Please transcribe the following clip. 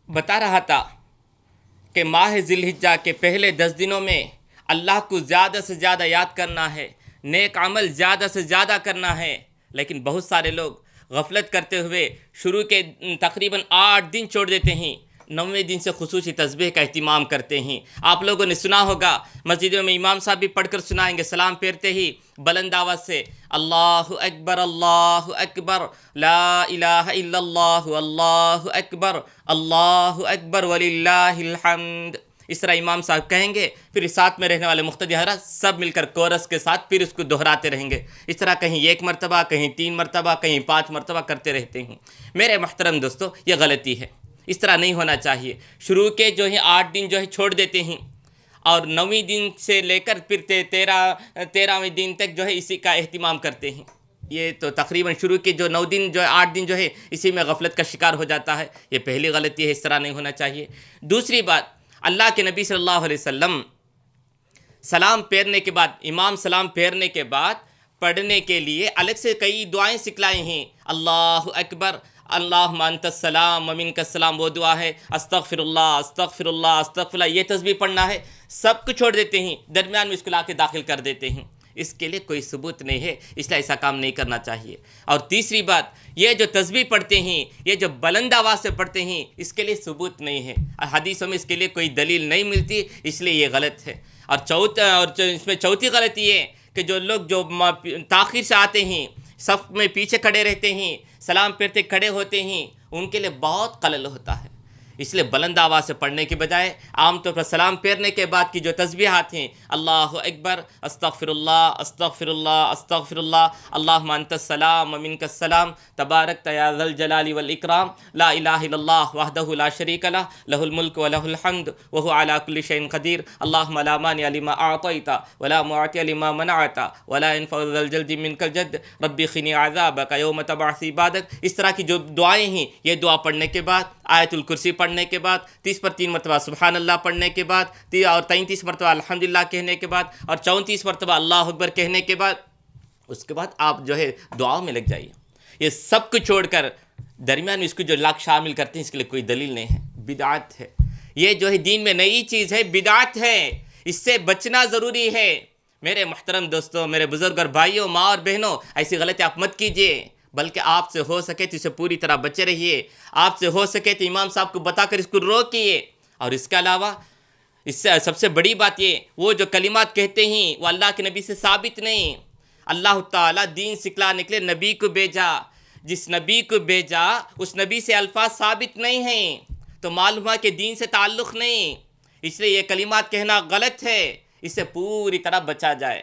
بتا رہا تھا کہ ماہ ذی الحجہ کے پہلے 10 دنوں میں اللہ کو زیادہ سے زیادہ یاد کرنا ہے، نیک عمل زیادہ سے زیادہ کرنا ہے، لیکن بہت سارے لوگ غفلت کرتے ہوئے شروع کے تقریباً 8 دن چھوڑ دیتے ہیں، 9ویں دن سے خصوصی تسبیح کا اہتمام کرتے ہیں۔ آپ لوگوں نے سنا ہوگا، مسجدوں میں امام صاحب بھی پڑھ کر سنائیں گے، سلام پھیرتے ہی بلند آواز سے اللہ اکبر لا الہ الا اللہ اللہ اکبر وللہ الحمد، اس طرح امام صاحب کہیں گے، پھر ساتھ میں رہنے والے مقتدی حضرات سب مل کر کورس کے ساتھ پھر اس کو دہراتے رہیں گے۔ اس طرح کہیں 1 مرتبہ، کہیں 3 مرتبہ، کہیں 5 مرتبہ کرتے رہتے ہیں۔ میرے محترم دوستو، یہ غلطی ہے، اس طرح نہیں ہونا چاہیے۔ شروع کے 8 دن چھوڑ دیتے ہیں، اور 9ویں دن سے لے کر پھر 13ویں دن تک اسی کا اہتمام کرتے ہیں۔ یہ تو تقریباً شروع کے 9 دن 8 دن اسی میں غفلت کا شکار ہو جاتا ہے۔ یہ پہلی غلطی ہے، اس طرح نہیں ہونا چاہیے۔ دوسری بات، اللہ کے نبی صلی اللہ علیہ وسلم سلام پھیرنے کے بعد، امام سلام پھیرنے کے بعد پڑھنے کے لیے الگ سے کئی دعائیں سکھلائے ہیں۔ اللہ اکبر، اللہم انت السلام ومنک السلام، وہ دعا ہے، استغفر اللہ استغفر اللہ استغفر اللہ، یہ تسبیح پڑھنا ہے۔ سب کو چھوڑ دیتے ہیں، درمیان میں اس کو لا کے داخل کر دیتے ہیں۔ اس کے لیے کوئی ثبوت نہیں ہے، اس لیے ایسا کام نہیں کرنا چاہیے۔ اور تیسری بات، یہ جو تسبیح پڑھتے ہیں، یہ جو بلند آواز سے پڑھتے ہیں، اس کے لیے ثبوت نہیں ہے، حدیثوں میں اس کے لیے کوئی دلیل نہیں ملتی، اس لیے یہ غلط ہے۔ اور اس میں چوتھی غلطی یہ کہ جو لوگ تاخیر سے آتے ہیں، صف میں پیچھے کھڑے رہتے ہیں، سلام پھیرتے کھڑے ہوتے ہیں، ان کے لیے بہت خلل ہوتا ہے۔ اس لیے بلند آواز سے پڑھنے کے بجائے عام طور پر سلام پھیرنے کے بعد کی جو تسبیحات ہیں، اللہ اکبر، استغفر اللہ استغفر اللہ استغفر اللہ، اللہم انت السلام ومنک السلام، تبارکت یا ذا الجلال والاکرام، لا الہ الا اللہ وحدہ لا شریک لہ، لہ الملک ولہ الحمد وہو علی کل شیء قدیر، اللہم لا مانع لما اعطیت ولا معطی لما منعت ولا ينفع ذا الجد منک الجد، رب قنی عذابک یوم تبعث عبادک۔ اس طرح کی جو دعائیں ہیں، یہ دعا پڑھنے کے بعد، آیت الکرسی پڑھنے کے بعد، 30 پر 3 مرتبہ سبحان اللہ پڑھنے کے بعد، اور 33 مرتبہ الحمدللہ کہنے کے بعد، اور 34 مرتبہ اللہ اکبر کہنے کے بعد، اس کے بعد آپ دعاؤں میں لگ جائیے۔ یہ سب کو چھوڑ کر درمیان میں اس کو لاکھ شامل کرتے ہیں، اس کے لیے کوئی دلیل نہیں ہے، بدعت ہے۔ یہ دین میں نئی چیز ہے، بدعت ہے، اس سے بچنا ضروری ہے۔ میرے محترم دوستوں، میرے بزرگ اور بھائیوں، ماں اور بہنوں، ایسی غلطی آپ مت کیجیے، بلکہ آپ سے ہو سکے تو اسے پوری طرح بچے رہیے۔ آپ سے ہو سکے تو امام صاحب کو بتا کر اس کو روکیے۔ اور اس کے علاوہ اس سے سب سے بڑی بات یہ، وہ جو کلمات کہتے ہیں وہ اللہ کے نبی سے ثابت نہیں۔ اللہ تعالیٰ دین سکھلانے کے لیے نبی کو بھیجا، جس نبی کو بھیجا اس نبی سے الفاظ ثابت نہیں ہیں، تو معلوم ہوا کہ دین سے تعلق نہیں، اس لیے یہ کلمات کہنا غلط ہے، اس سے پوری طرح بچا جائے۔